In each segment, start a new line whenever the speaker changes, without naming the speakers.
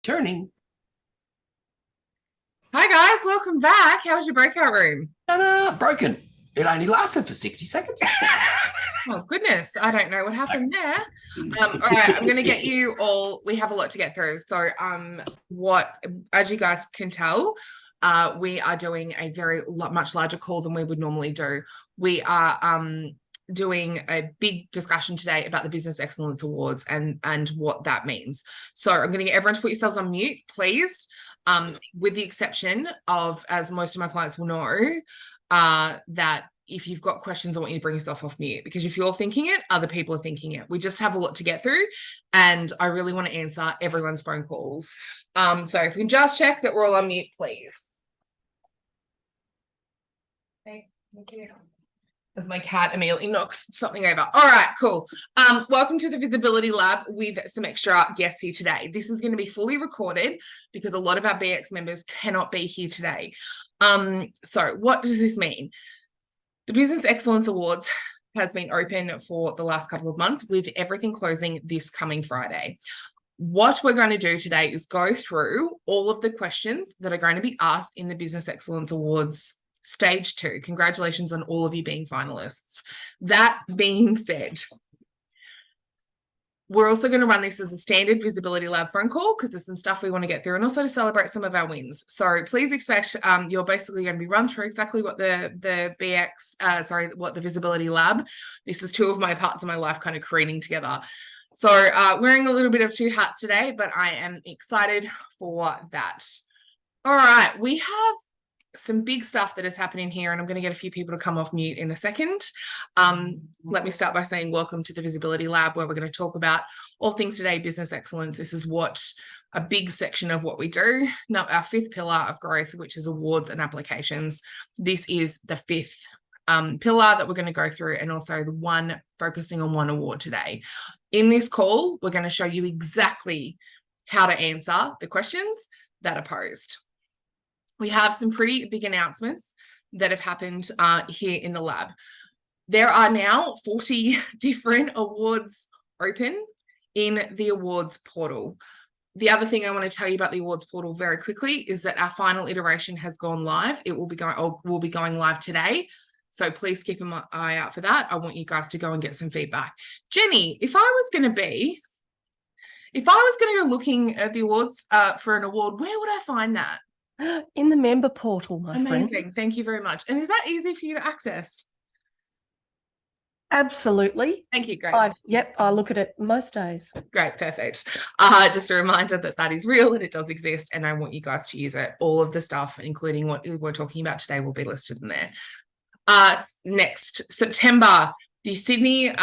Turning.
Hi guys, welcome back. How was your breakout room?
Ta-da! Broken. It only lasted for 60 seconds.
Oh goodness, I don't know what happened there. All right, I'm gonna get you all. We have a lot to get through. So, what as you guys can tell, we are doing a very much larger call than we would normally do. We are doing a big discussion today about the Business Excellence Awards and what that means. So, I'm gonna get everyone to put yourselves on mute, please. With the exception of, as most of my clients will know, that if you've got questions, I want you to bring yourself off mute, because if you're thinking it, other people are thinking it. We just have a lot to get through, and I really want to answer everyone's phone calls. So if we can just check that we're all on mute, please. Okay, thank you. As my cat immediately knocks something over. All right, cool. Welcome to the Visibility Lab with some extra guests here today. This is going to be fully recorded because a lot of our BX members cannot be here today. So what does this mean? The Business Excellence Awards has been open for the last couple of months, with everything closing this coming Friday. What we're going to do today is go through all of the questions that are going to be asked in the Business Excellence Awards Stage 2. Congratulations on all of you being finalists. That being said, we're also going to run this as a standard Visibility Lab phone call because there's some stuff we want to get through, and also to celebrate some of our wins. So please expect you're basically going to be run through exactly what what the Visibility Lab. This is two of my parts of my life kind of creating together. So wearing a little bit of two hats today, but I am excited for that. All right, we have some big stuff that is happening here, and I'm going to get a few people to come off mute in a second. Let me start by saying welcome to the Visibility Lab, where we're going to talk about all things today business excellence. This is what a big section of what we do. Now, our fifth pillar of growth, which is awards and applications. This is the fifth pillar that we're going to go through, and also the one focusing on one award today. In this call, we're going to show you exactly how to answer the questions that are posed. We have some pretty big announcements that have happened here in the lab. There are now 40 different awards open in the awards portal. The other thing I want to tell you about the awards portal very quickly is that our final iteration has gone live. It will be going live today. So please keep an eye out for that. I want you guys to go and get some feedback. Jenny, if I was going to go looking at the awards for an award, where would I find that?
In the member portal, my
Amazing.
friends.
Thank you very much. And is that easy for you to access?
Absolutely.
Thank you. Great.
I look at it most days.
Great. Perfect. Just a reminder that that is real and it does exist, and I want you guys to use it. All of the stuff, including what we're talking about today, will be listed in there. Next, September. The Sydney,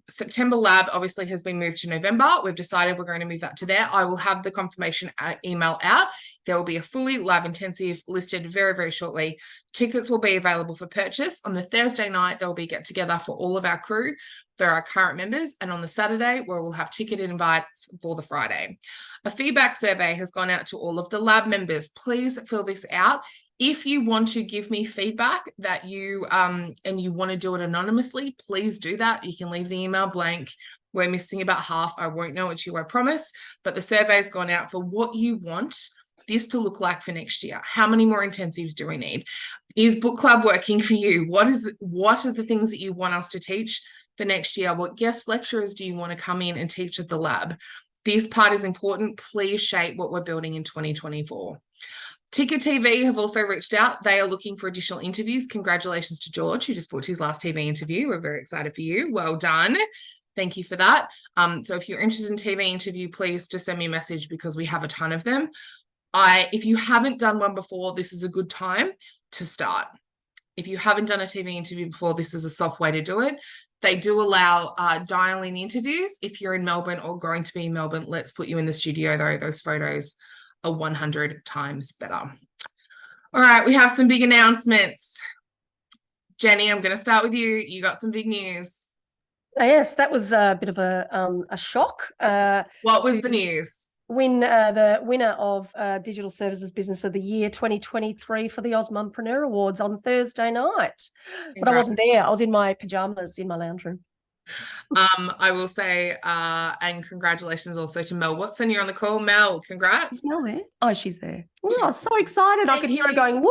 September lab obviously has been moved to November. We've decided we're going to move that to there. I will have the confirmation email out. There will be a fully lab intensive listed very, very shortly. Tickets will be available for purchase. On the Thursday night, there will be get together for all of our crew, for our current members, and on the Saturday, where we'll have ticketed invites for the Friday. A feedback survey has gone out to all of the lab members. Please fill this out. If you want to give me feedback that you and you want to do it anonymously, please do that. You can leave the email blank. We're missing about half. I won't know it's you, I promise. But the survey's gone out for what you want this to look like for next year. How many more intensives do we need? Is book club working for you? What are the things that you want us to teach for next year? What guest lecturers do you want to come in and teach at the lab? This part is important. Please shape what we're building in 2024. Ticker TV have also reached out. They are looking for additional interviews. Congratulations to George, who just booked his last TV interview. We're very excited for you. Well done. Thank you for that. So if you're interested in TV interview, please just send me a message, because we have a ton of them. If you haven't done one before, this is a good time to start. If you haven't done a TV interview before, this is a soft way to do it. They do allow dial-in interviews. If you're in Melbourne or going to be in Melbourne, let's put you in the studio, though. Those photos are 100 times better. All right, we have some big announcements. Jenny, I'm going to start with you. You got some big news.
Yes, that was a bit of a shock.
What was the news?
The winner of Digital Services Business of the Year 2023 for the Osmompreneur Awards on Thursday night. But I wasn't there. I was in my pajamas in my lounge room.
I will say, and congratulations also to Mel Watson. You're on the call. Mel, congrats.
Is Mel there? Oh, she's there. Oh, so excited. I
Thank
could hear her
you.
going, woo.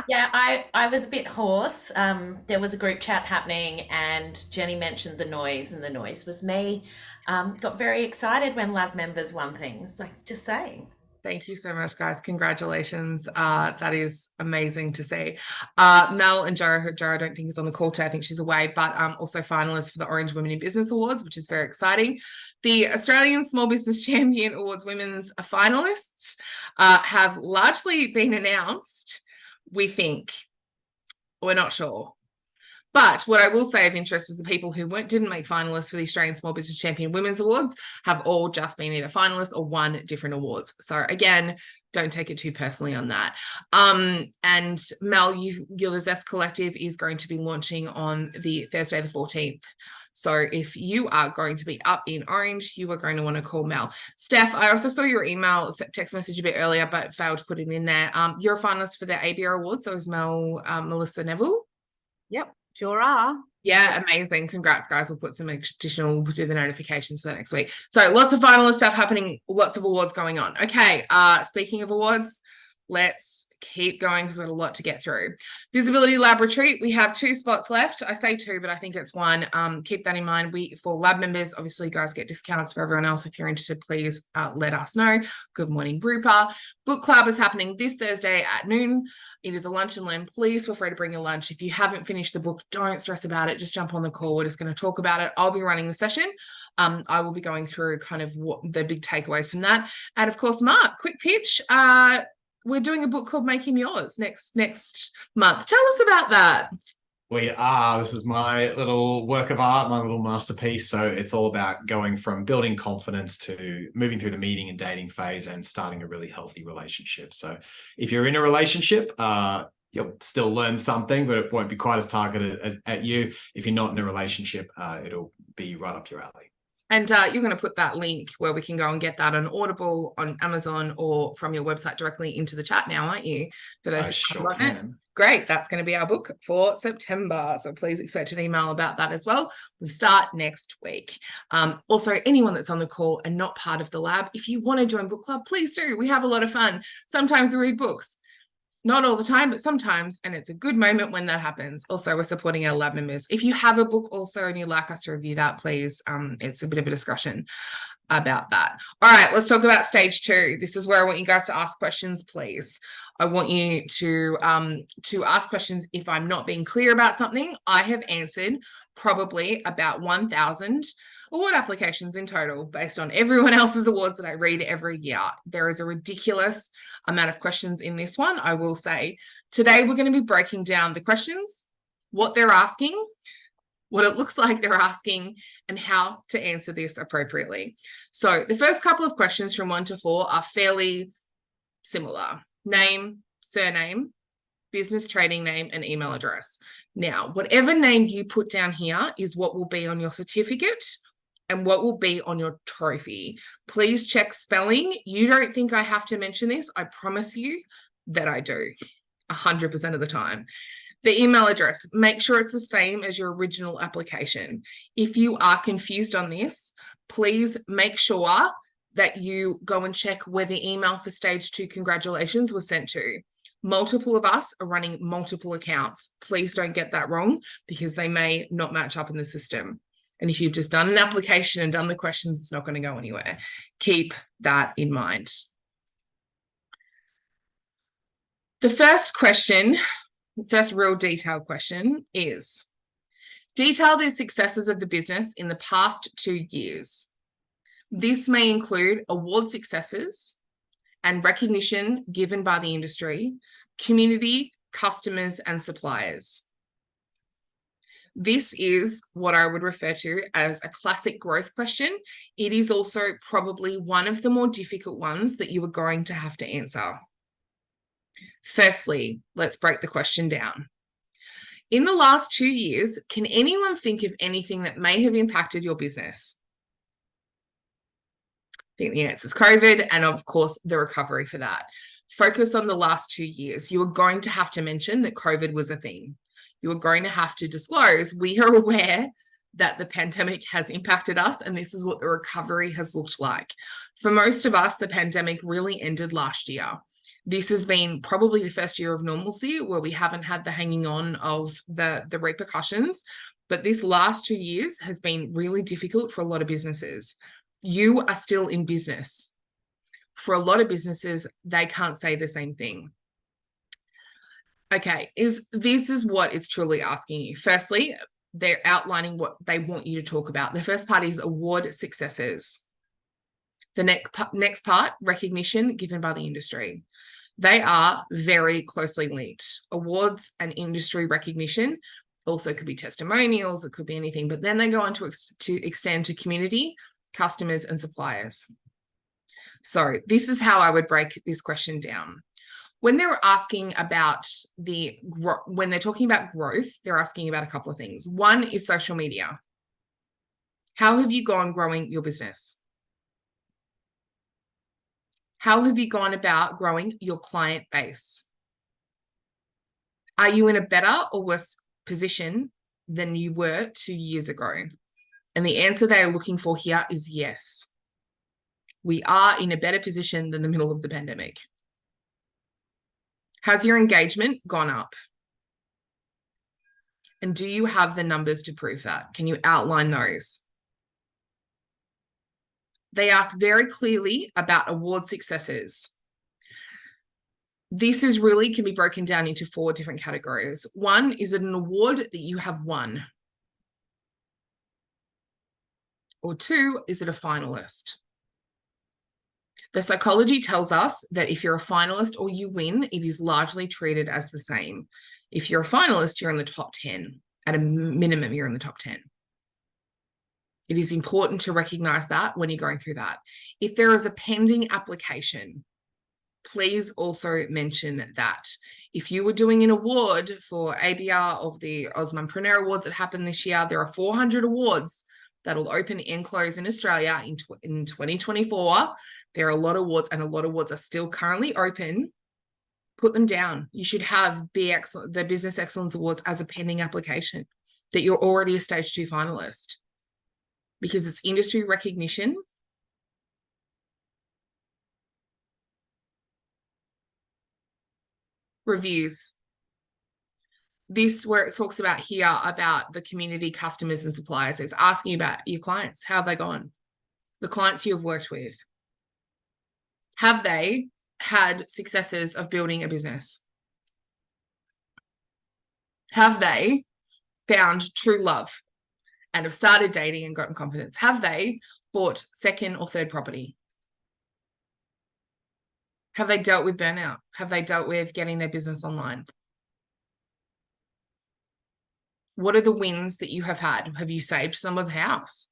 Yeah, I was a bit hoarse. There was a group chat happening, and Jenny mentioned the noise, and the noise was me. Got very excited when lab members won things. Like, just saying.
Thank you so much, guys. Congratulations. That is amazing to see. Mel and Joe, I don't think is on the call today. I think she's away, but also finalists for the Orange Women in Business Awards, which is very exciting. The Australian Small Business Champion Awards Women's finalists have largely been announced, we think. We're not sure. But what I will say of interest is the people who didn't make finalists for the Australian Small Business Champion Women's Awards have all just been either finalists or won different awards. So again, don't take it too personally on that. And Mel, your Zest Collective is going to be launching on the Thursday the 14th. So if you are going to be up in Orange, you are going to want to call Mel. Steph, I also saw your email text message a bit earlier, but failed to put it in there. You're a finalist for the ABR Awards, so is Melissa Neville.
Yep. Sure are.
Yeah, amazing. Congrats, guys. We'll do the notifications for the next week. So lots of finalist stuff happening, lots of awards going on. Okay, speaking of awards, let's keep going because we've got a lot to get through. Visibility Lab Retreat, we have 2 spots left. I say 2, but I think it's 1. Keep that in mind. For lab members, obviously, you guys get discounts. For everyone else, if you're interested, please let us know. Good morning, Grouper. Book Club is happening this Thursday at noon. It is a lunch and learn. Please feel free to bring your lunch. If you haven't finished the book, don't stress about it. Just jump on the call. We're just going to talk about it. I'll be running the session. I will be going through kind of what the big takeaways from that. And of course, Mark, quick pitch. We're doing a book called Make Him Yours next month. Tell us about that.
We are. This is my little work of art, my little masterpiece. So it's all about going from building confidence to moving through the meeting and dating phase and starting a really healthy relationship. So if you're in a relationship, you'll still learn something, but it won't be quite as targeted at you. If you're not in a relationship, it'll be right up your alley.
And you're going to put that link where we can go and get that on Audible, on Amazon, or from your website directly into the chat now, aren't you? For those
I sure can.
Great. That's going to be our book for September. So please expect an email about that as well. We start next week. Also, anyone that's on the call and not part of the lab, if you want to join book club, please do. We have a lot of fun. Sometimes we read books. Not all the time, but sometimes, and it's a good moment when that happens. Also, we're supporting our lab members. If you have a book also and you'd like us to review that, please, it's a bit of a discussion about that. All right, let's talk about stage 2. This is where I want you guys to ask questions, please. I want you to ask questions if I'm not being clear about something. I have answered probably about 1,000 award applications in total based on everyone else's awards that I read every year. There is a ridiculous amount of questions in this one, I will say. Today, we're going to be breaking down the questions, what they're asking, what it looks like they're asking, and how to answer this appropriately. So the first couple of questions from 1 to 4 are fairly similar. Name, surname, business trading name, and email address. Now, whatever name you put down here is what will be on your certificate and what will be on your trophy. Please check spelling. You don't think I have to mention this. I promise you that I do 100% of the time. The email address, make sure it's the same as your original application. If you are confused on this, please make sure that you go and check where the email for stage 2 congratulations was sent to. Multiple of us are running multiple accounts. Please don't get that wrong because they may not match up in the system. And if you've just done an application and done the questions, it's not going to go anywhere. Keep that in mind. The first question, the first real detailed question is, detail the successes of the business in the past 2 years. This may include award successes and recognition given by the industry, community, customers, and suppliers. This is what I would refer to as a classic growth question. It is also probably one of the more difficult ones that you are going to have to answer. Firstly, let's break the question down. In the last 2 years, can anyone think of anything that may have impacted your business? I think the answer is COVID and, of course, the recovery for that. Focus on the last 2 years. You are going to have to mention that COVID was a thing. You are going to have to disclose, we are aware that the pandemic has impacted us, and this is what the recovery has looked like. For most of us, the pandemic really ended last year. This has been probably the first year of normalcy where we haven't had the hanging on of the repercussions. But this last 2 years has been really difficult for a lot of businesses. You are still in business. For a lot of businesses, they can't say the same thing. Okay, this is what it's truly asking you. Firstly, they're outlining what they want you to talk about. The first part is award successes. The next part, recognition given by the industry. They are very closely linked. Awards and industry recognition also could be testimonials, it could be anything, but then they go on to extend to community, customers, and suppliers. So this is how I would break this question down. When they're asking about when they're talking about growth, they're asking about a couple of things. One is social media. How have you gone growing your business? How have you gone about growing your client base? Are you in a better or worse position than you were 2 years ago? And the answer they are looking for here is yes. We are in a better position than the middle of the pandemic. Has your engagement gone up? And do you have the numbers to prove that? Can you outline those? They ask very clearly about award successes. This is really can be broken down into 4 different categories. One, is it an award that you have won? Or 2, is it a finalist? The psychology tells us that if you're a finalist or you win, it is largely treated as the same. If you're a finalist, you're in the top 10. At a minimum, you're in the top 10. It is important to recognize that when you're going through that. If there is a pending application, please also mention that. If you were doing an award for ABR of the Osmanpreneur Awards that happened this year, there are 400 awards that'll open and close in Australia in 2024. There are a lot of awards, and a lot of awards are still currently open. Put them down. You should have the Business Excellence Awards as a pending application, that you're already a stage 2 finalist, because it's industry recognition. Reviews. This where it talks about here about the community, customers, and suppliers. It's asking about your clients. How have they gone? The clients you have worked with. Have they had successes of building a business? Have they found true love and have started dating and gotten confidence? Have they bought second or third property? Have they dealt with burnout? Have they dealt with getting their business online? What are the wins that you have had? Have you saved someone's house?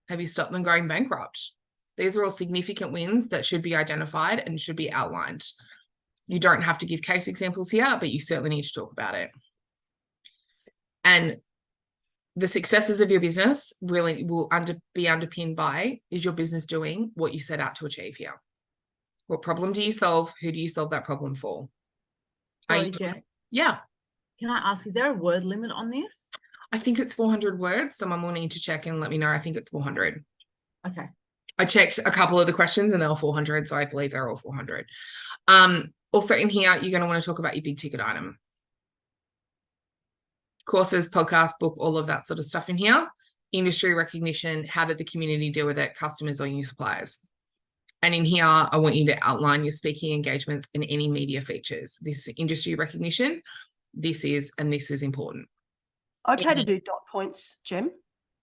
Have you stopped them going bankrupt? These are all significant wins that should be identified and should be outlined. You don't have to give case examples here, but you certainly need to talk about it. And the successes of your business really will be underpinned by, is your business doing what you set out to achieve here? What problem do you solve? Who do you solve that problem for?
Sorry, Jen.
Yeah.
Can I ask, is there a word limit on this?
I think it's 400 words. Someone will need to check and let me know. I think it's 400.
Okay.
I checked a couple of the questions and they were 400, so I believe they're all 400. Also in here, you're going to want to talk about your big ticket item. Courses, podcast, book, all of that sort of stuff in here. Industry recognition, how did the community deal with it, customers or new suppliers. And in here, I want you to outline your speaking engagements and any media features. This industry recognition, this is important.
Okay to do dot points, Jem?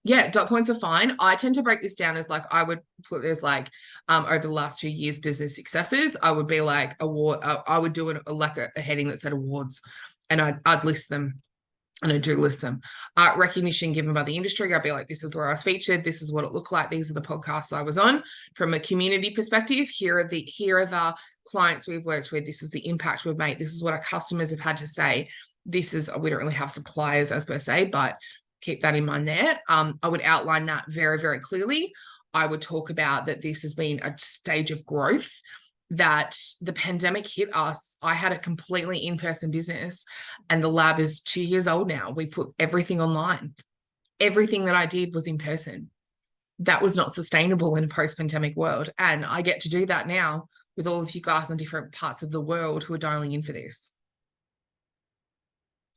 Yeah, dot points are fine. I tend to break this down as like, I would put it as like over the last 2 years business successes. I would be like award. I would do like a heading that said awards, and I'd list them, and I do list them. Recognition given by the industry. I'd be like, this is where I was featured. This is what it looked like. These are the podcasts I was on. From a community perspective, here are the clients we've worked with. This is the impact we've made. This is what our customers have had to say. This is, we don't really have suppliers as per se, but keep that in mind there. I would outline that very, very clearly. I would talk about that this has been a stage of growth, that the pandemic hit us. I had a completely in-person business and the lab is 2 years old now. We put everything online. everything that I did was in person. That was not sustainable in a post-pandemic world. And I get to do that now with all of you guys in different parts of the world who are dialing in for this.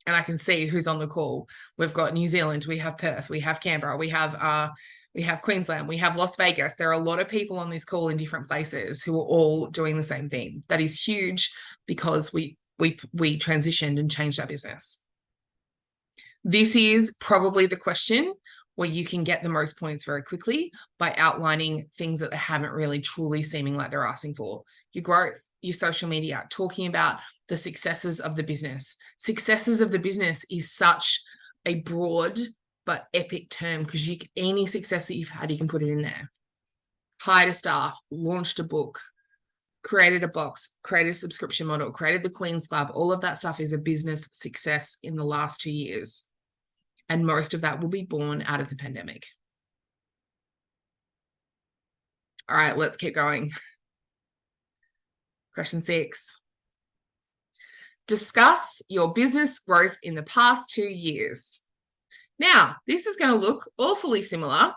And I can see who's on the call. We've got New Zealand, we have Perth, we have Canberra, we have Queensland, we have Las Vegas. There are a lot of people on this call in different places who are all doing the same thing. That is huge because we transitioned and changed our business. This is probably the question where you can get the most points very quickly by outlining things that they haven't really truly seeming like they're asking for. Your growth, your social media, talking about the successes of the business. Successes of the business is such a broad but epic term because any success that you've had, you can put it in there. Hired a staff, launched a book, created a box, created a subscription model, created the Queen's Club. All of that stuff is a business success in the last 2 years. And most of that will be born out of the pandemic. All right, let's keep going. Question 6. Discuss your business growth in the past 2 years. Now, this is going to look awfully similar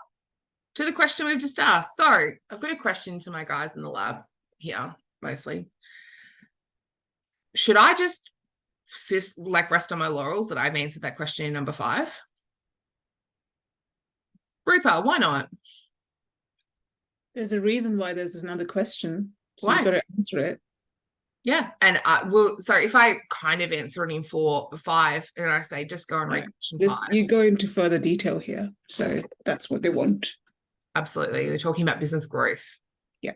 to the question we've just asked. So I've got a question to my guys in the lab here, mostly. Should I just rest on my laurels that I've answered that question in number 5? Rupa, why not?
There's a reason why there's another question. So
Why?
you've got to answer it.
Yeah, and I will. So if I kind of answer it in 4 or 5, and I say just go and read
Right.
question 5.
You go into further detail here. So that's what they want.
Absolutely, they're talking about business growth.
Yeah.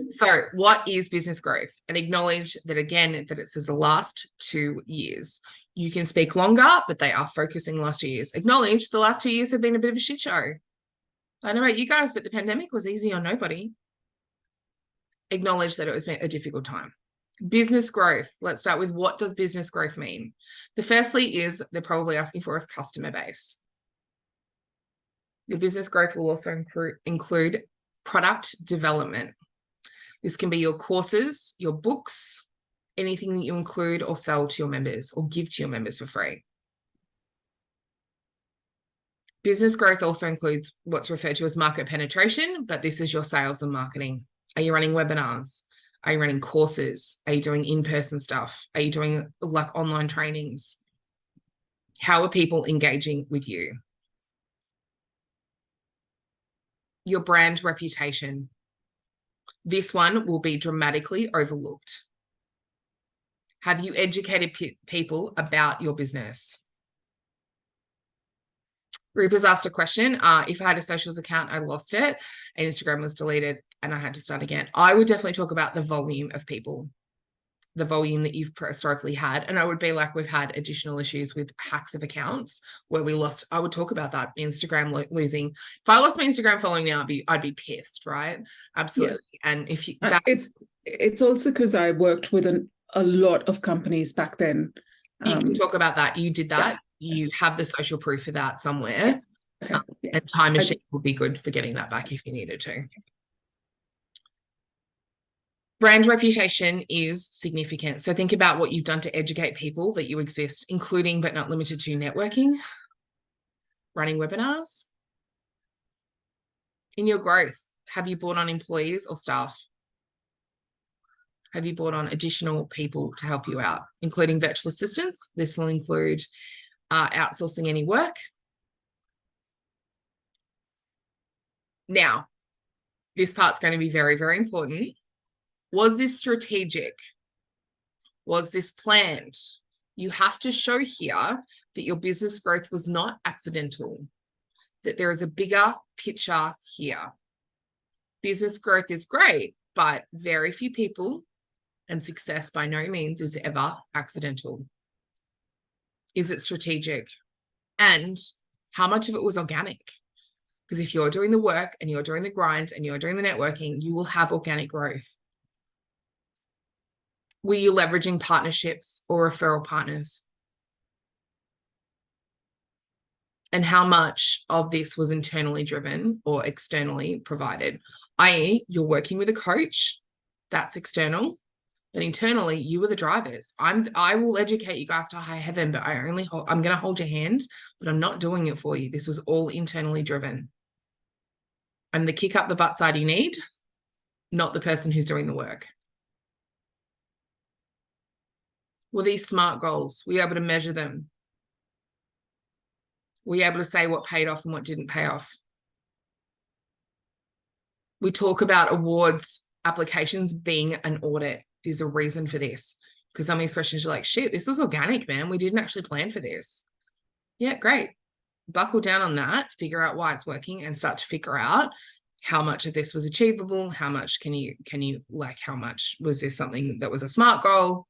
So what is business growth? And acknowledge that again, that it says the last 2 years. You can speak longer, but they are focusing last 2 years. Acknowledge the last 2 years have been a bit of a shit show. I don't know about you guys, but the pandemic was easy on nobody. Acknowledge that it was a difficult time. Business growth. Let's start with what does business growth mean? The firstly is they're probably asking for us customer base. Your business growth will also include product development. This can be your courses, your books, anything that you include or sell to your members or give to your members for free. Business growth also includes what's referred to as market penetration, but this is your sales and marketing. Are you running webinars? Are you running courses? Are you doing in-person stuff? Are you doing like online trainings? How are people engaging with you? Your brand reputation. This one will be dramatically overlooked. Have you educated people about your business? Rupa's asked a question. If I had a socials account, I lost it and Instagram was deleted and I had to start again. I would definitely talk about the volume of people, the volume that you've historically had. And I would be like, we've had additional issues with hacks of accounts where we lost. I would talk about that. Instagram losing. If I lost my Instagram following now, I'd be pissed, right? Absolutely. Yeah. And if you,
it's also because I worked with a lot of companies back then.
You can talk about that. You did that. Yeah. You have the social proof for that somewhere.
Okay. Yeah.
And Time Machine would be good for getting that back if you needed to. Brand reputation is significant. So think about what you've done to educate people that you exist, including but not limited to networking, running webinars. In your growth, have you brought on employees or staff? Have you brought on additional people to help you out, including virtual assistants? This will include outsourcing any work. Now, this part's going to be very, very important. Was this strategic? Was this planned? You have to show here that your business growth was not accidental, that there is a bigger picture here. Business growth is great, but very few people, and success by no means is ever accidental. Is it strategic? And how much of it was organic? Because if you're doing the work and you're doing the grind and you're doing the networking, you will have organic growth. Were you leveraging partnerships or referral partners? And how much of this was internally driven or externally provided? i.e., you're working with a coach, that's external. But internally, you were the drivers. I will educate you guys to high heaven, but I'm going to hold your hand, but I'm not doing it for you. This was all internally driven. I'm the kick up the butt side you need, not the person who's doing the work. Were these SMART goals? Were you able to measure them? Were you able to say what paid off and what didn't pay off? We talk about awards applications being an audit. There's a reason for this, because some of these questions are like, shit, this was organic, man. We didn't actually plan for this. Yeah, great. Buckle down on that, figure out why it's working, and start to figure out how much of this was achievable. How much can you like, how much was this something that was a SMART goal?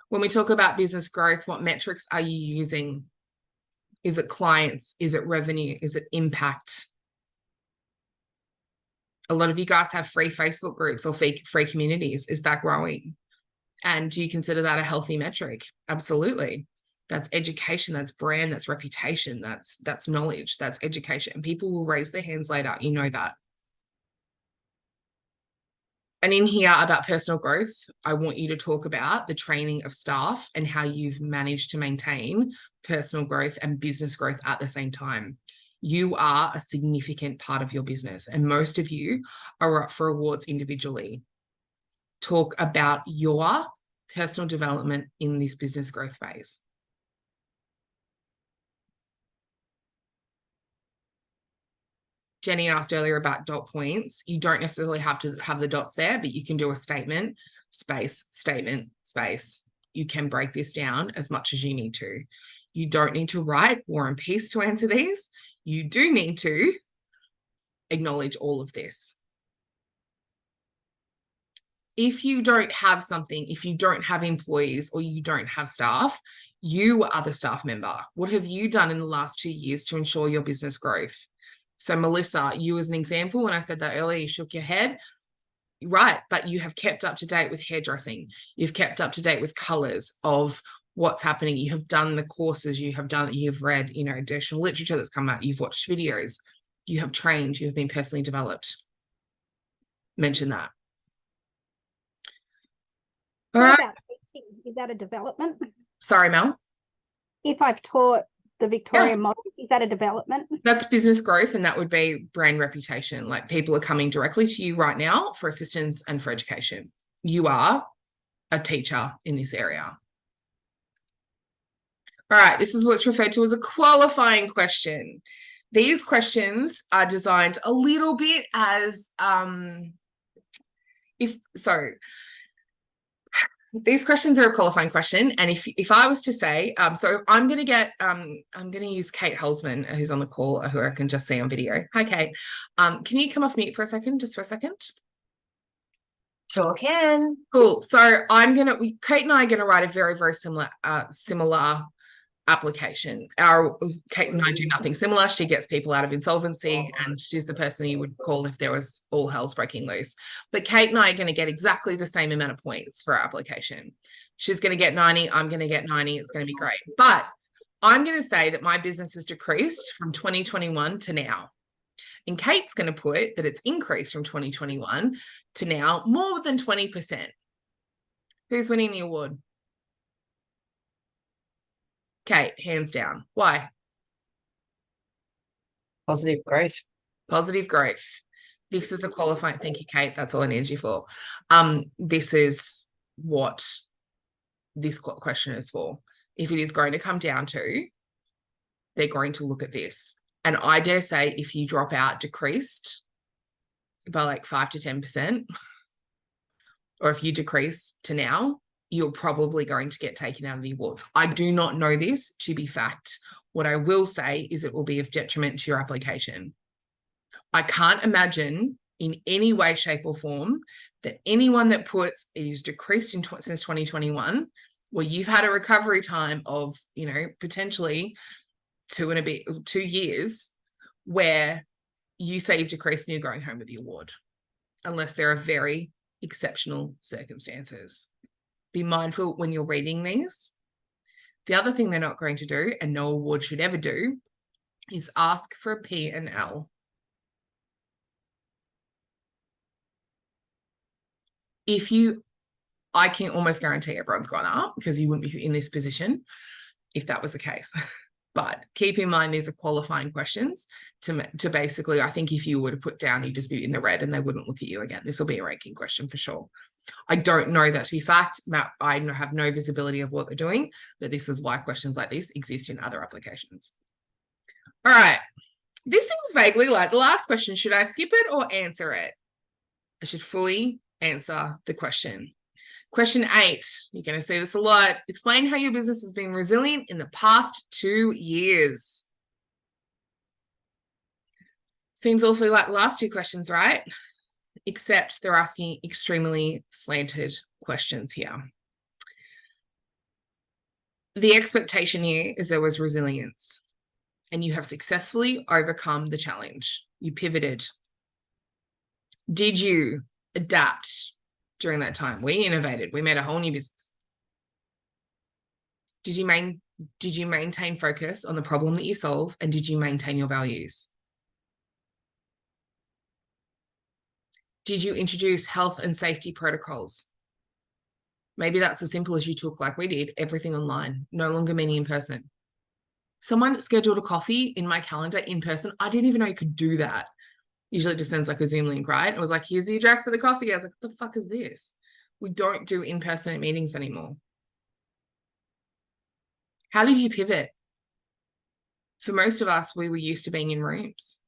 When we talk about business growth, what metrics are you using? Is it clients? Is it revenue? Is it impact? A lot of you guys have free Facebook groups or free communities. Is that growing? And do you consider that a healthy metric? Absolutely. That's education, that's brand, that's reputation, that's knowledge, that's education. And people will raise their hands later. You know that. And in here about personal growth, I want you to talk about the training of staff and how you've managed to maintain personal growth and business growth at the same time. You are a significant part of your business, and most of you are up for awards individually. Talk about your personal development in this business growth phase. Jenny asked earlier about dot points. You don't necessarily have to have the dots there, but you can do a statement, space, statement, space. You can break this down as much as you need to. You don't need to write War and Peace to answer these. You do need to acknowledge all of this. If you don't have something, if you don't have employees or you don't have staff, you are the staff member. What have you done in the last 2 years to ensure your business growth? So Melissa, you as an example, when I said that earlier, you shook your head. Right, but you have kept up to date with hairdressing. You've kept up to date with colors of what's happening. You have done the courses, you've read, additional literature that's come out, you've watched videos, you have trained, you have been personally developed. Mention that. All
What
right.
about teaching? Is that a development?
Sorry, Mel.
If I've taught the Victorian models, is that a development?
That's business growth, and that would be brand reputation. Like, people are coming directly to you right now for assistance and for education. You are a teacher in this area. All right, this is what's referred to as a qualifying question. These questions are designed a little bit as these questions are a qualifying question. And if I was to say, so I'm going to use Kate Hulsman, who's on the call, who I can just see on video. Hi, Kate. Can you come off mute for a second, just for a second?
Sure can.
Cool. So Kate and I are going to write a very, very similar application. Kate and I do nothing similar. She gets people out of insolvency, and she's the person you would call if there was all hell's breaking loose. But Kate and I are going to get exactly the same amount of points for our application. She's going to get 90. I'm going to get 90. It's going to be great. But I'm going to say that my business has decreased from 2021 to now. And Kate's going to put that it's increased from 2021 to now more than 20%. Who's winning the award? Kate, hands down. Why?
Positive growth.
Positive growth. This is a qualifying. Thank you, Kate. That's all I need you for. This is what this question is for. If it is going to come down to, they're going to look at this. And I dare say, if you drop out decreased by like 5 to 10%, or if you decrease to now, you're probably going to get taken out of the awards. I do not know this to be fact. What I will say is it will be of detriment to your application. I can't imagine in any way, shape, or form that anyone that puts it is decreased since 2021, where you've had a recovery time of, potentially 2 years, where you say you've decreased and you're going home with the award, unless there are very exceptional circumstances. Be mindful when you're reading these. The other thing they're not going to do, and no award should ever do, is ask for a P&L. I can almost guarantee everyone's gone up because you wouldn't be in this position if that was the case. But keep in mind, these are qualifying questions to basically, I think if you were to put down, you'd just be in the red and they wouldn't look at you again. This will be a ranking question for sure. I don't know that to be fact. I have no visibility of what they're doing, but this is why questions like this exist in other applications. All right. This seems vaguely like the last question. Should I skip it or answer it? I should fully answer the question. Question 8, you're going to see this a lot. Explain how your business has been resilient in the past 2 years. Seems awfully like the last 2 questions, right? Except they're asking extremely slanted questions here. The expectation here is there was resilience and you have successfully overcome the challenge. You pivoted. Did you adapt during that time? We innovated. We made a whole new business. Did you maintain focus on the problem that you solve, and did you maintain your values? Did you introduce health and safety protocols? Maybe that's as simple as you took, like we did, everything online, no longer meeting in person. Someone scheduled a coffee in my calendar in person. I didn't even know you could do that. Usually it just sends like a Zoom link, right? It was like, here's the address for the coffee. I was like, what the fuck is this? We don't do in-person meetings anymore. How did you pivot? For most of us, we were used to being in rooms.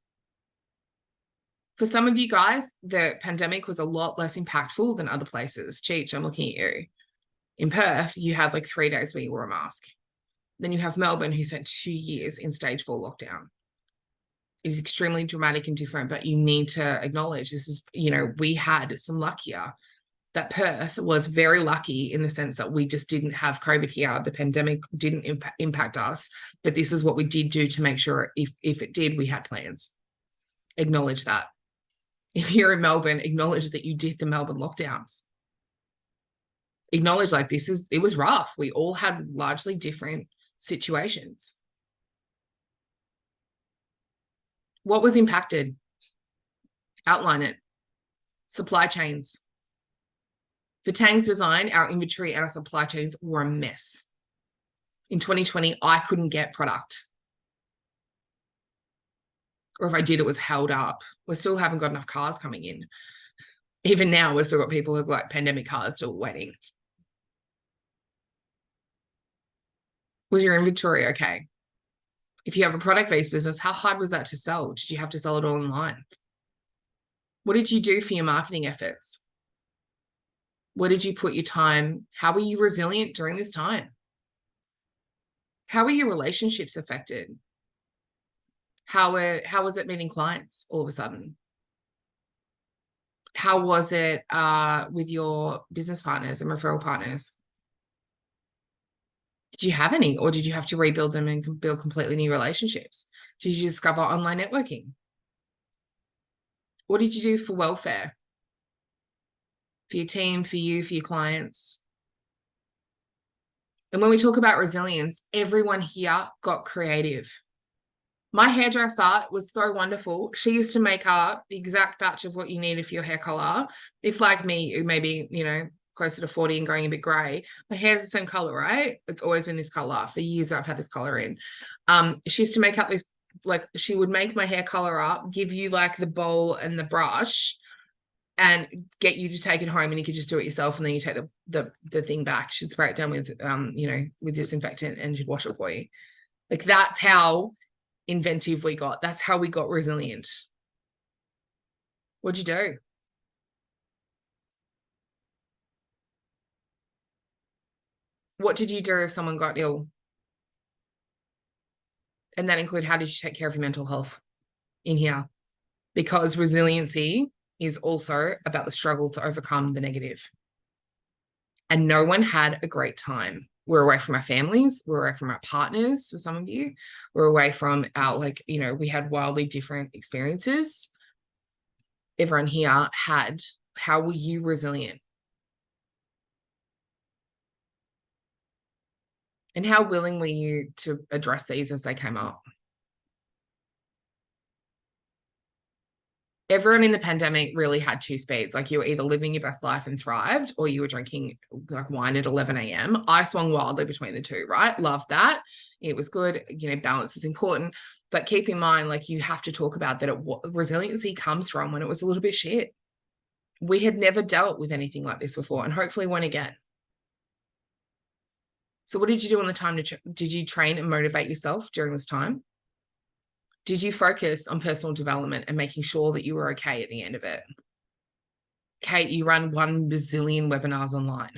For some of you guys, the pandemic was a lot less impactful than other places. Cheech, I'm looking at you. In Perth, you had like 3 days where you wore a mask. Then you have Melbourne, who spent 2 years in stage 4 lockdown. It is extremely dramatic and different, but you need to acknowledge this is, we had some luck here. That Perth was very lucky in the sense that we just didn't have COVID here. The pandemic didn't impact us, but this is what we did do to make sure if it did, we had plans. Acknowledge that. If you're in Melbourne, acknowledge that you did the Melbourne lockdowns. Acknowledge like it was rough. We all had largely different situations. What was impacted? Outline it. Supply chains. For Tang's Design, our inventory and our supply chains were a mess. In 2020, I couldn't get product. Or if I did, it was held up. We still haven't got enough cars coming in. Even now, we've still got people who've got pandemic cars still waiting. Was your inventory okay? If you have a product-based business, how hard was that to sell? Did you have to sell it all online? What did you do for your marketing efforts? Where did you put your time? How were you resilient during this time? How were your relationships affected? How was it meeting clients all of a sudden? How was it with your business partners and referral partners? Did you have any, or did you have to rebuild them and build completely new relationships? Did you discover online networking? What did you do for welfare? For your team, for you, for your clients? And when we talk about resilience, everyone here got creative. My hairdresser was so wonderful. She used to make up the exact batch of what you needed for your hair color. If like me, who maybe, closer to 40 and going a bit gray, my hair's the same color, right? It's always been this color. For years I've had this color in. She used to make up this, like she would make my hair color up, give you like the bowl and the brush and get you to take it home, and you could just do it yourself, and then you take the thing back. She'd spray it down with with disinfectant and she'd wash it for you. Like that's how inventive we got. That's how we got resilient. What'd you do? What did you do if someone got ill? And that include, how did you take care of your mental health in here? Because resiliency is also about the struggle to overcome the negative. And no one had a great time. We're away from our families. We're away from our partners, for some of you. We're away from our, we had wildly different experiences. Everyone here had. How were you resilient? And how willing were you to address these as they came up? everyone in the pandemic really had two speeds. Like you were either living your best life and thrived, or you were drinking like wine at 11 a.m. I swung wildly between the two, right? Loved that. It was good. You know, balance is important. But keep in mind, like you have to talk about that resiliency comes from when it was a little bit shit. We had never dealt with anything like this before, and hopefully won't again. So what did you do on the time did you train and motivate yourself during this time? Did you focus on personal development and making sure that you were okay at the end of it? Kate, you run 1 bazillion webinars online.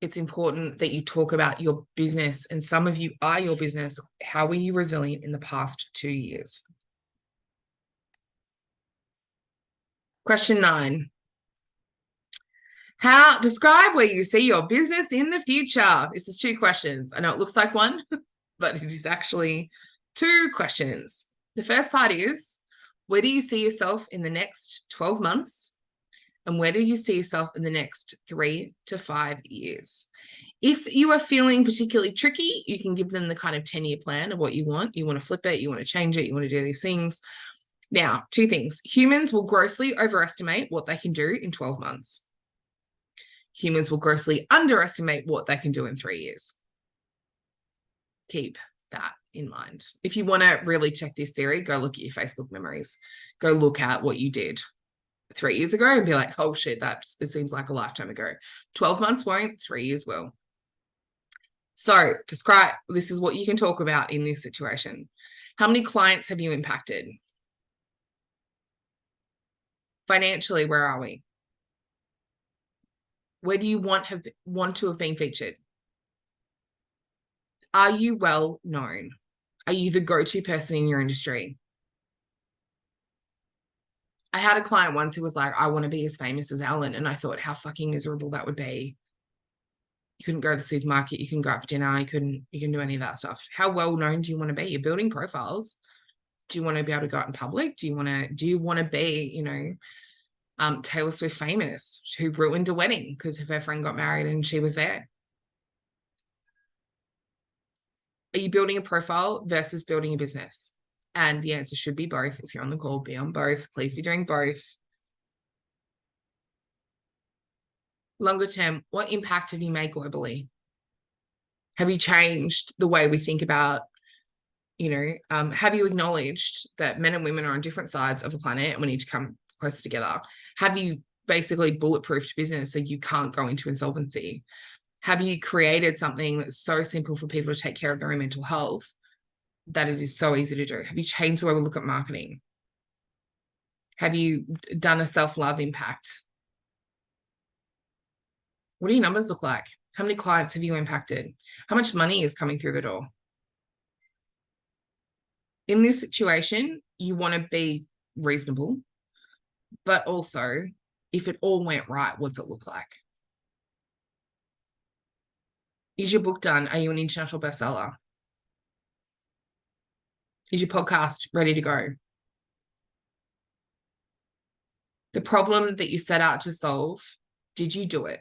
It's important that you talk about your business, and some of you are your business. How were you resilient in the past 2 years? Question 9. Describe where you see your business in the future. This is 2 questions. I know it looks like 1, but it is actually 2 questions. The first part is, where do you see yourself in the next 12 months? And where do you see yourself in the next 3 to 5 years? If you are feeling particularly tricky, you can give them the kind of 10-year plan of what you want. You want to flip it, you want to change it, you want to do these things. Now, 2 things. Humans will grossly overestimate what they can do in 12 months. Humans will grossly underestimate what they can do in 3 years. Keep that in mind. If you want to really check this theory, go look at your Facebook memories. Go look at what you did 3 years ago and be like, oh shit, it seems like a lifetime ago. 12 months won't, 3 years will. So this is what you can talk about in this situation. How many clients have you impacted? Financially, where are we? Where do you want to have been featured? Are you well known? Are you the go-to person in your industry? I had a client once who was like, I want to be as famous as Ellen. And I thought how fucking miserable that would be. You couldn't go to the supermarket. You couldn't go out for dinner. You couldn't do any of that stuff. How well known do you want to be? You're building profiles. Do you want to be able to go out in public? Do you want to be, you know, Taylor Swift famous, who ruined a wedding because her friend got married and she was there? Are you building a profile versus building a business? And the answer should be both. If you're on the call, be on both. Please be doing both. Longer term, what impact have you made globally? Have you changed the way we think about, you know, have you acknowledged that men and women are on different sides of the planet and we need to come closer together? Have you basically bulletproofed business so you can't go into insolvency? Have you created something that's so simple for people to take care of their own mental health that it is so easy to do? Have you changed the way we look at marketing? Have you done a self-love impact? What do your numbers look like? How many clients have you impacted? How much money is coming through the door? In this situation, you want to be reasonable, but also, if it all went right, what's it look like? Is your book done? Are you an international bestseller? Is your podcast ready to go? The problem that you set out to solve, did you do it?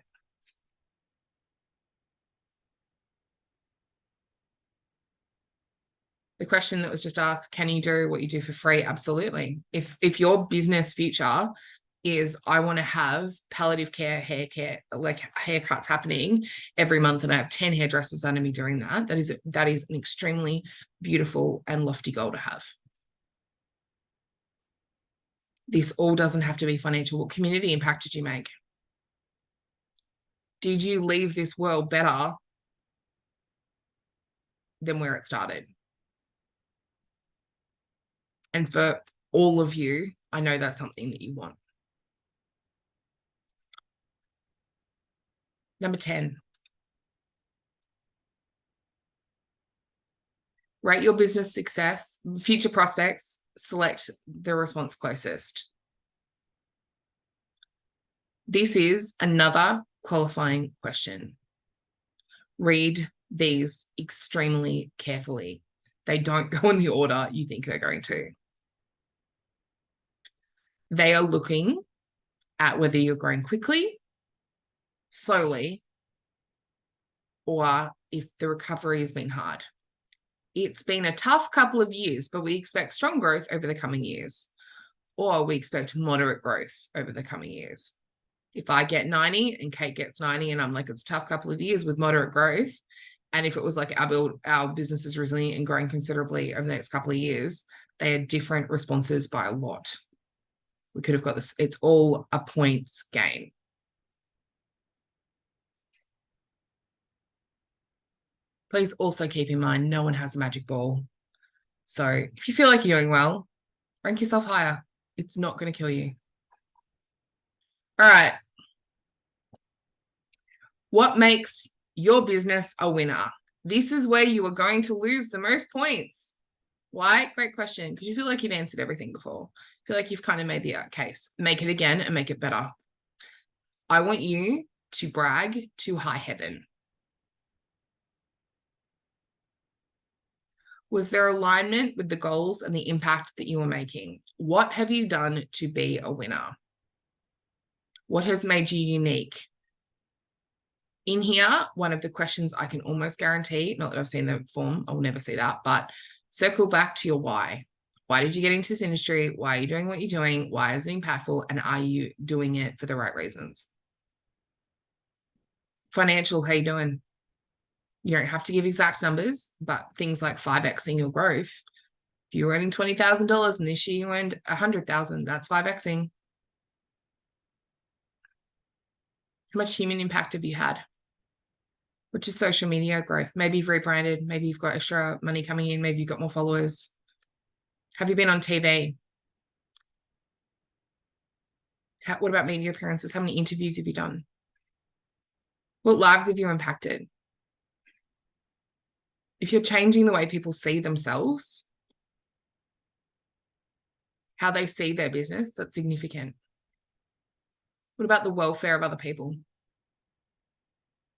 The question that was just asked, can you do what you do for free? Absolutely. If your business future is, I want to have palliative care, hair care, like haircuts happening every month, and I have 10 hairdressers under me doing that, that is an extremely beautiful and lofty goal to have. This all doesn't have to be financial. What community impact did you make? Did you leave this world better than where it started? And for all of you, I know that's something that you want. Number 10. Rate your business success, future prospects, select the response closest. This is another qualifying question. Read these extremely carefully. They don't go in the order you think they're going to. They are looking at whether you're growing quickly, slowly, or if the recovery has been hard. It's been a tough couple of years, but we expect strong growth over the coming years, or we expect moderate growth over the coming years. If I get 90 and Kate gets 90 and I'm like, it's a tough couple of years with moderate growth. And if it was like our business is resilient and growing considerably over the next couple of years, they had different responses by a lot. We could have got this. It's all a points game. Please also keep in mind, no one has a magic ball. So if you feel like you're doing well, rank yourself higher. It's not going to kill you. All right. What makes your business a winner? This is where you are going to lose the most points. Why? Great question. Because you feel like you've answered everything before. Feel like you've kind of made the case. Make it again and make it better. I want you to brag to high heaven. Was there alignment with the goals and the impact that you were making? What have you done to be a winner? What has made you unique? In here, one of the questions I can almost guarantee, not that I've seen the form, I'll never see that, but circle back to your why. Why did you get into this industry? Why are you doing what you're doing? Why is it impactful? And are you doing it for the right reasons? Financial, how you doing? You don't have to give exact numbers, but things like 5xing your growth. If you're earning $20,000 and this year you earned $100,000, that's 5xing. How much human impact have you had? Which is social media growth. Maybe you've rebranded. Maybe you've got extra money coming in. Maybe you've got more followers. Have you been on TV? What about media appearances? How many interviews have you done? What lives have you impacted? If you're changing the way people see themselves, how they see their business, that's significant. What about the welfare of other people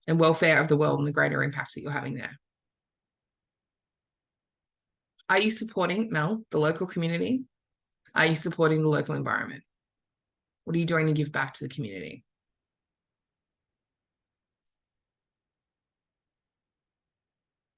and welfare of the world and the greater impacts that you're having there? Are you supporting, Mel, the local community? Are you supporting the local environment? What are you doing to give back to the community?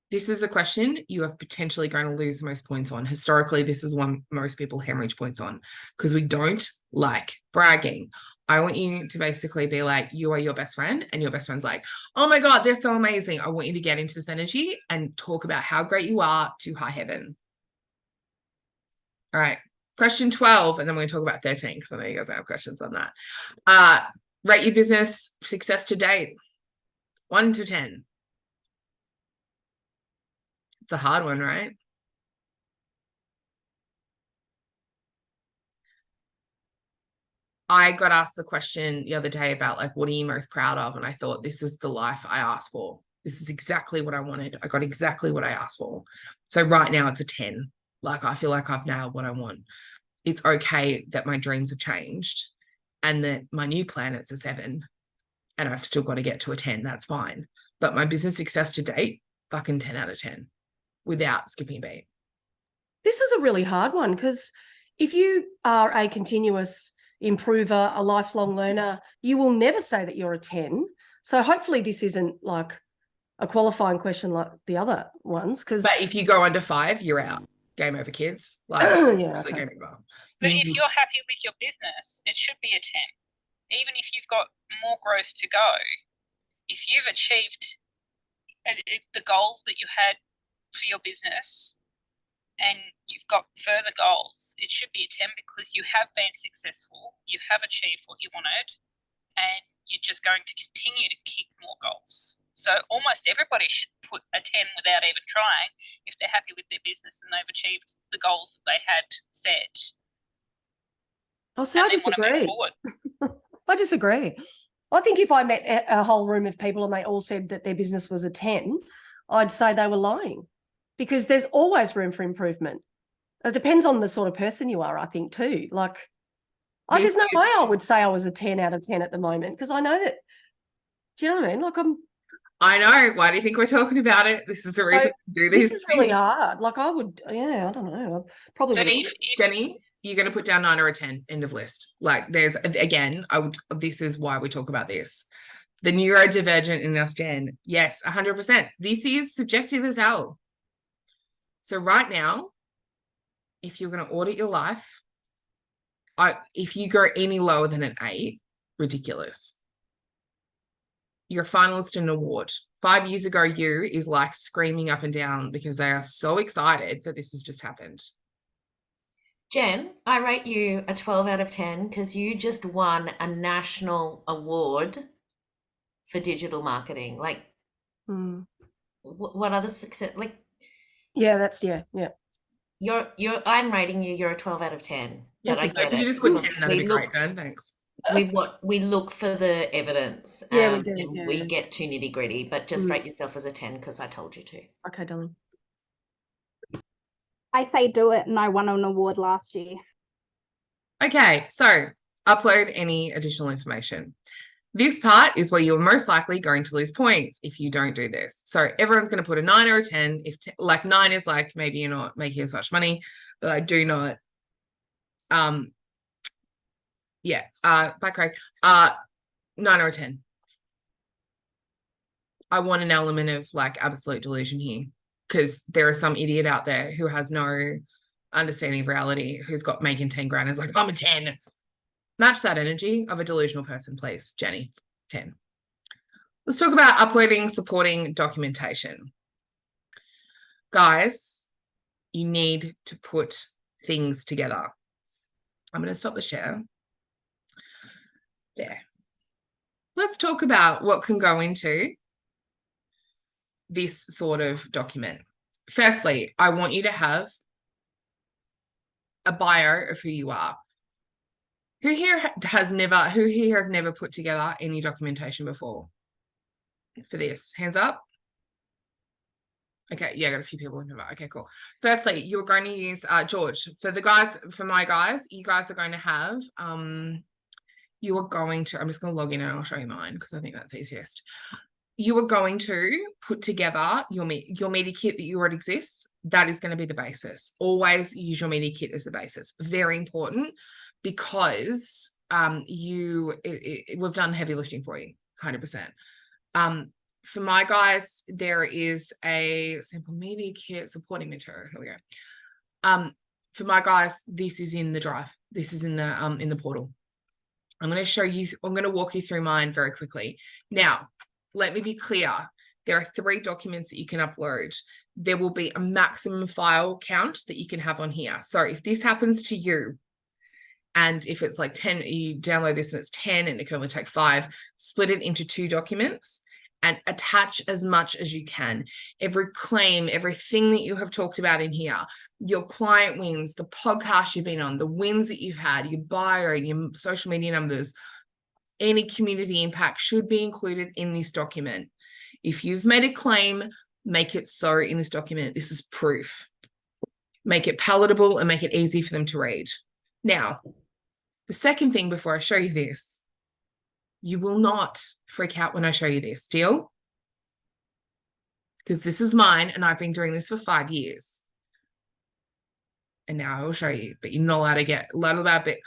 This is the question you are potentially going to lose the most points on. Historically, this is one most people hemorrhage points on because we don't like bragging. I want you to basically be like, you are your best friend, and your best friend's like, oh my God, they're so amazing. I want you to get into this energy and talk about how great you are to high heaven. All right. Question 12, and then we're going to talk about 13 because I know you guys have questions on that. Rate your business success to date, 1 to 10. It's a hard one, right? I got asked the question the other day about like, what are you most proud of? And I thought, this is the life I asked for. This is exactly what I wanted. I got exactly what I asked for. So right now it's a 10. Like, I feel like I've nailed what I want. It's okay that my dreams have changed and that my new planet's a 7 and I've still got to get to a 10. That's fine. But my business success to date, fucking 10 out of 10 without skipping a beat.
This is a really hard one because if you are a continuous improver, a lifelong learner, you will never say that you're a 10. So hopefully this isn't like a qualifying question like the other ones.
But if you go under 5, you're out. Game over, kids. Like,
yeah, okay.
game over.
But if you're happy with your business, it should be a 10. Even if you've got more growth to go, if you've achieved the goals that you had for your business and you've got further goals, it should be a 10 because you have been successful, you have achieved what you wanted, and you're just going to continue to kick more goals. So almost everybody should put a 10 without even trying if they're happy with their business and they've achieved the goals that they had set.
Oh, so I disagree. I disagree. I think if I met a whole room of people and they all said that their business was a 10, I'd say they were lying because there's always room for improvement. It depends on the sort of person you are, I think, too. Like, there's no way I would say I was a 10 out of 10 at the moment because I know that, do you know what I mean? Like,
I know. Why do you think we're talking about it? This is the reason we do this.
This is really hard. Like, I would, yeah, I don't know. Probably.
Jenny, you're going to put down 9 or a 10, end of list. Like, there's, again, this is why we talk about this. The neurodivergent in us, Jen. Yes, 100%. This is subjective as hell. So right now, if you're going to audit your life, if you go any lower than an 8, ridiculous. You're a finalist in an award. 5 years ago, you is like screaming up and down because they are so excited that this has just happened.
Jen, I rate you a 12 out of 10 because you just won a national award for digital marketing. Like, what other success? Like,
yeah.
I'm rating you. You're a 12 out of 10.
Yeah,
but I get
if you
it.
just put 10, that'd be great, Jen. Thanks.
We look for the evidence.
Yeah, we do.
And we get too nitty gritty, but just rate yourself as a 10 because I told you to.
Okay, darling.
I say do it, and I won an award last year.
Okay, so upload any additional information. This part is where you're most likely going to lose points if you don't do this. So everyone's going to put a 9 or a 10. If like 9 is like maybe you're not making as much money, but I do not. Bye, Craig. 9 or a 10. I want an element of like absolute delusion here because there is some idiot out there who has no understanding of reality, who's got making 10 grand is like, I'm a 10. Match that energy of a delusional person, please, Jenny. 10. Let's talk about uploading supporting documentation. Guys, you need to put things together. I'm going to stop the share. There. Let's talk about what can go into this sort of document. Firstly, I want you to have a bio of who you are. Who here has never put together any documentation before for this? Hands up. Okay, yeah, I got a few people who never. Okay, cool. Firstly, you're going to use George. For my guys, you guys are going to have you are going to, I'm just going to log in and I'll show you mine because I think that's easiest. You are going to put together your media kit that you already exists. That is going to be the basis. Always use your media kit as a basis. Very important because we've done heavy lifting for you, 100%. For my guys, there is a sample media kit supporting material. Here we go. For my guys, this is in the drive. This is in the portal. I'm going to walk you through mine very quickly. Now, let me be clear. There are 3 documents that you can upload. There will be a maximum file count that you can have on here. So if this happens to you, and if it's like 10, you download this and it's 10 and it can only take 5, split it into 2 documents and attach as much as you can. Every claim, everything that you have talked about in here, your client wins, the podcast you've been on, the wins that you've had, your bio, your social media numbers, any community impact should be included in this document. If you've made a claim, make it so in this document. This is proof. Make it palatable and make it easy for them to read. Now, the second thing before I show you this, you will not freak out when I show you this, deal? Because this is mine and I've been doing this for 5 years. And now I will show you, but you're not allowed to get a lot of that bit.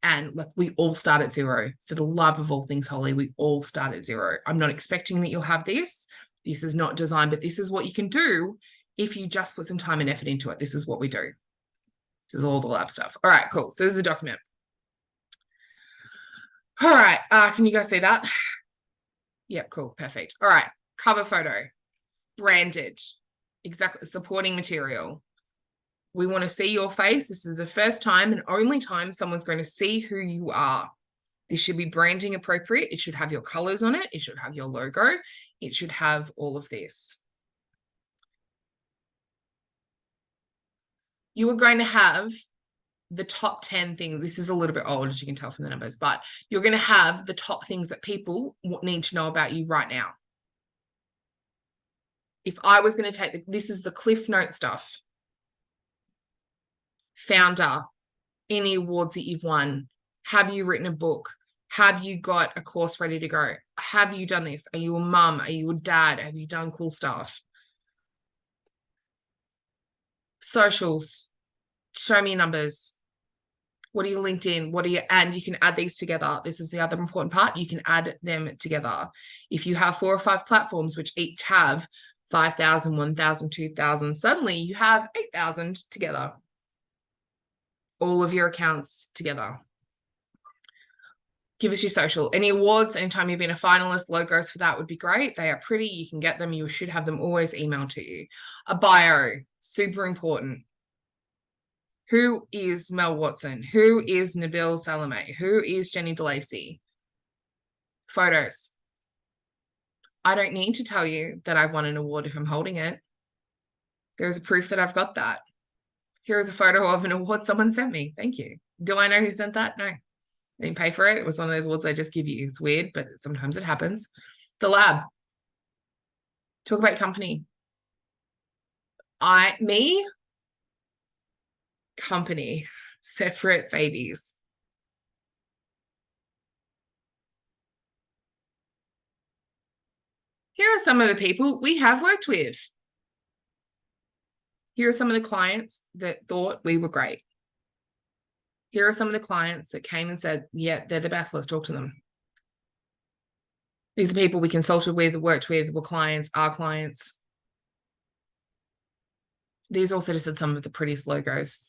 And look, we all start at 0. For the love of all things holy, we all start at 0. I'm not expecting that you'll have this. This is not designed, but this is what you can do if you just put some time and effort into it. This is what we do. This is all the lab stuff. All right, cool. So this is a document. All right, can you guys see that? Yep, cool, perfect. All right, cover photo, branded, exactly, supporting material. We want to see your face. This is the first time and only time someone's going to see who you are. This should be branding appropriate. It should have your colors on it. It should have your logo. It should have all of this. You are going to have the top 10 things. This is a little bit old, as you can tell from the numbers, but you're going to have the top things that people need to know about you right now. If I was going to take this is the Cliff Note stuff. Founder, any awards that you've won. Have you written a book? Have you got a course ready to go? Have you done this? Are you a mum? Are you a dad? Have you done cool stuff? Socials, show me numbers. What are your LinkedIn? What are your, and you can add these together. This is the other important part. You can add them together. If you have 4 or 5 platforms, which each have 5,000, 1,000, 2,000, suddenly you have 8,000 together. All of your accounts together. Give us your social. Any awards, anytime you've been a finalist, logos for that would be great. They are pretty. You can get them. You should have them always emailed to you. A bio, super important. Who is Mel Watson? Who is Nabil Salame? Who is Jenny DeLacy? Photos. I don't need to tell you that I've won an award if I'm holding it. There's a proof that I've got that. Here is a photo of an award someone sent me. Thank you. Do I know who sent that? No. I didn't pay for it. It was one of those awards I just give you. It's weird, but sometimes it happens. The lab. Talk about your company. Company, separate babies. Here are some of the people we have worked with. Here are some of the clients that thought we were great. Here are some of the clients that came and said, yeah, they're the best, let's talk to them. These are people we consulted with, worked with, were clients, are clients. These also just are some of the prettiest logos.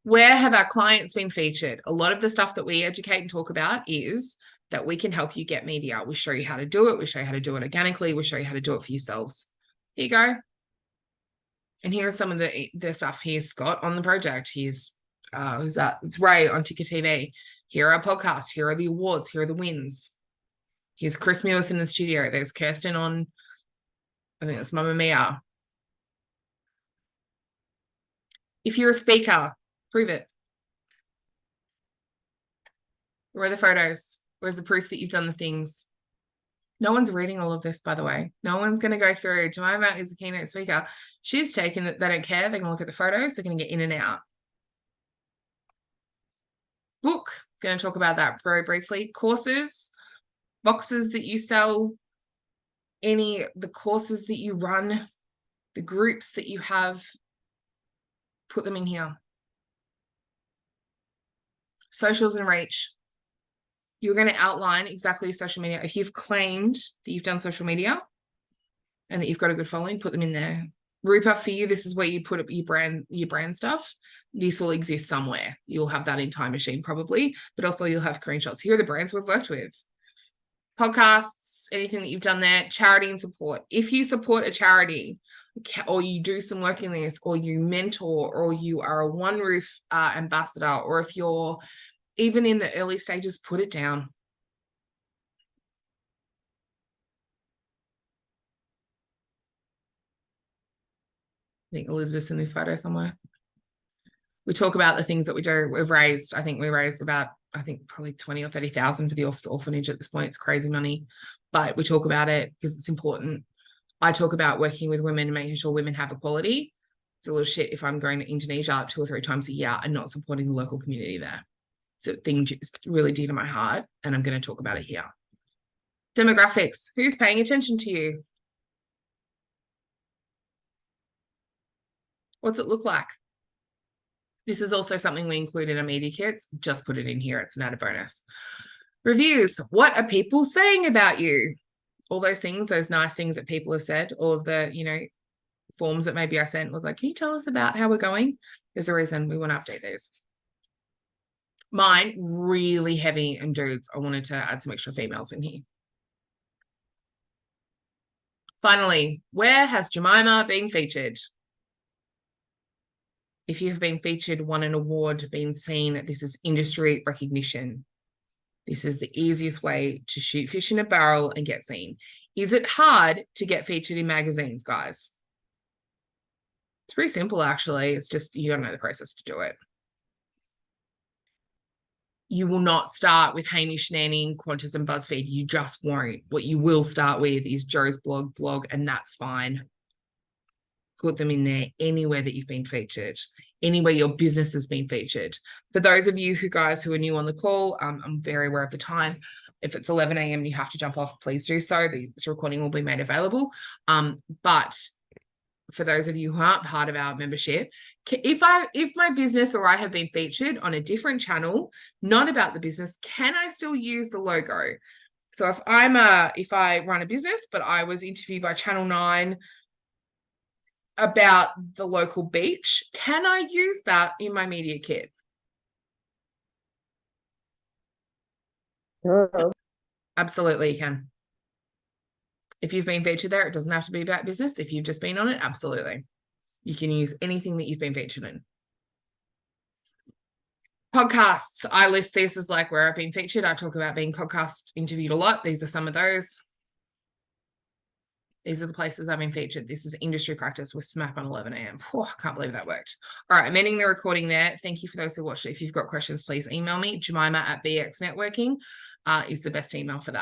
Where have our clients been featured? A lot of the stuff that we educate and talk about is that we can help you get media. We show you how to do it. We show you how to do it organically. We show you how to do it for yourselves. Here you go. And here are some of the stuff. Here's Scott on the project. Here's, who's that? It's Ray on Ticker TV. Here are our podcasts. Here are the awards. Here are the wins. Here's Chris Mewis in the studio. There's Kirsten on, I think that's Mamma Mia. If you're a speaker, prove it. Where are the photos? Where's the proof that you've done the things? No one's reading all of this, by the way. No one's going to go through. Jemima is a keynote speaker. She's taken that they don't care. They're going to look at the photos. They're going to get in and out. Book. Going to talk about that very briefly. Courses, boxes that you sell, the courses that you run, the groups that you have, put them in here. Socials and reach. You're going to outline exactly your social media. If you've claimed that you've done social media and that you've got a good following, put them in there. Rupa, for you, this is where you put up your brand stuff. This will exist somewhere. You'll have that in Time Machine probably, but also you'll have screenshots. Here are the brands we've worked with. Podcasts, anything that you've done there. Charity and support. If you support a charity or you do some work in this, or you mentor, or you are a One Roof ambassador, or if you're even in the early stages, put it down. I think Elizabeth's in this photo somewhere. We talk about the things that we do. We've raised, I think we raised about, probably 20 or 30,000 for the orphanage at this point. It's crazy money, but we talk about it because it's important. I talk about working with women and making sure women have equality. It's a little shit if I'm going to Indonesia 2 or 3 times a year and not supporting the local community there. It's a thing just really dear to my heart, and I'm going to talk about it here. Demographics. Who's paying attention to you? What's it look like? This is also something we include in our media kits. Just put it in here. It's an added bonus. Reviews. What are people saying about you? All those things, those nice things that people have said, all of the, forms that maybe I sent was like, can you tell us about how we're going? There's a reason we want to update these. Mine, really heavy and dudes. I wanted to add some extra females in here. Finally, where has Jemima been featured? If you have been featured, won an award, been seen, this is industry recognition. This is the easiest way to shoot fish in a barrel and get seen. Is it hard to get featured in magazines, guys? It's pretty simple, actually. It's just you don't know the process to do it. You will not start with Hamish, Nanny, Qantas and BuzzFeed. You just won't. What you will start with is Joe's blog, and that's fine. Put them in there anywhere that you've been featured, anywhere your business has been featured. For those of you who are new on the call, I'm very aware of the time. If it's 11 a.m. and you have to jump off, please do so. This recording will be made available. But for those of you who aren't part of our membership, if my business or I have been featured on a different channel, not about the business, can I still use the logo? So if I run a business, but I was interviewed by Channel 9 about the local beach, can I use that in my media kit? Absolutely, you can. If you've been featured there, it doesn't have to be about business. If you've just been on it, absolutely. You can use anything that you've been featured in. Podcasts, I list this as like where I've been featured. I talk about being podcast interviewed a lot. These are some of those. These are the places I've been featured. This is industry practice with smack on 11 a.m. Oh, I can't believe that worked. All right, I'm ending the recording there. Thank you for those who watched it. If you've got questions, please email me. Jemima@BX Networking is the best email for that.